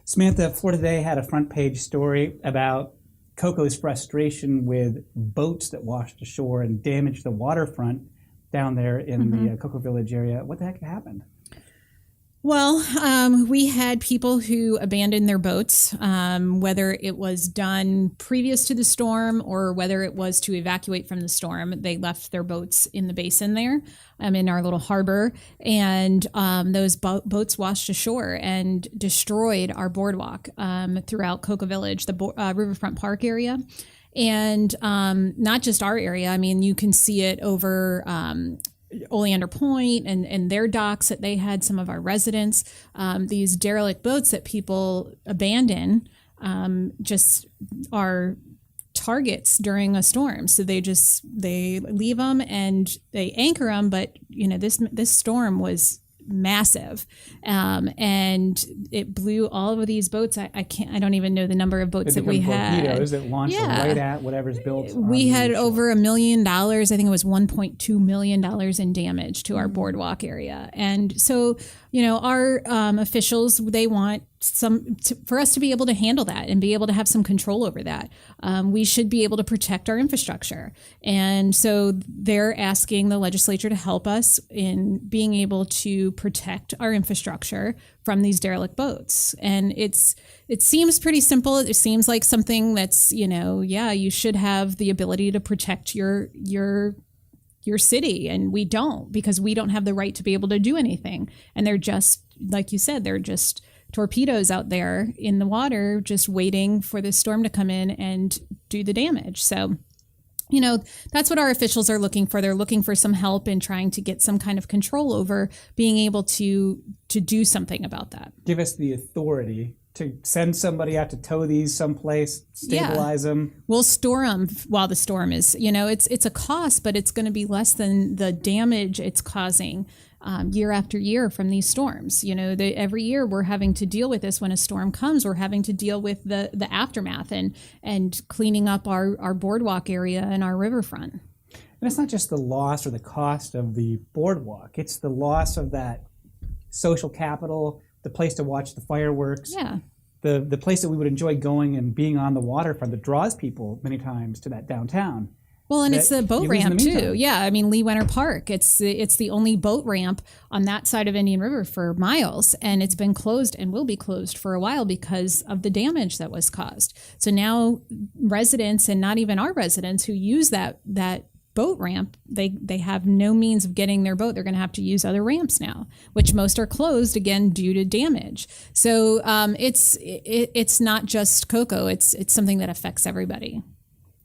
Samantha, Florida Today had a front page story about Coco's frustration with boats that washed ashore and damaged the waterfront down there in the Cocoa Village area. What the heck happened? Well, we had people who abandoned their boats, whether it was done previous to the storm or whether it was to evacuate from the storm. They left their boats in the basin there, in our little harbor, and those boats washed ashore and destroyed our boardwalk throughout Cocoa Village, the Riverfront Park area. And not just our area. I mean, you can see it over Oleander Point and their docks that they had, some of our residents. These derelict boats that people abandon just are targets during a storm. So they leave them and they anchor them. But, this storm was massive, and it blew all of these boats. I don't even know the number of boats that we had. Torpedoes that launch right at whatever's built. We had over $1 million. I think it was $1.2 million in damage to our boardwalk area. And so, our officials, they want for us to be able to handle that and be able to have some control over that. We should be able to protect our infrastructure. And so they're asking the legislature to help us in being able to protect our infrastructure from these derelict boats. And it seems pretty simple. It seems like something that's, you should have the ability to protect your city, and we don't, because we don't have the right to be able to do anything. And they're just, like you said, they're just torpedoes out there in the water, just waiting for this storm to come in and do the damage. So, that's what our officials are looking for. They're looking for some help in trying to get some kind of control over being able to do something about that. Give us the authority to send somebody out to tow these someplace, stabilize them. We'll store them while the storm is, it's a cost, but it's going to be less than the damage it's causing year after year from these storms. Every year we're having to deal with this. When a storm comes, we're having to deal with the aftermath and cleaning up our boardwalk area and our riverfront. And it's not just the loss or the cost of the boardwalk. It's the loss of that social capital, the place to watch the fireworks, the place that we would enjoy going and being on the waterfront that draws people many times to that downtown. Well, and it's the boat ramp too. Yeah, I mean, Lee Winter Park. It's the only boat ramp on that side of Indian River for miles, and it's been closed and will be closed for a while because of the damage that was caused. So now residents, and not even our residents who use that boat ramp, they have no means of getting their boat. They're going to have to use other ramps now, which most are closed again due to damage. So it's not just Cocoa. It's something that affects everybody.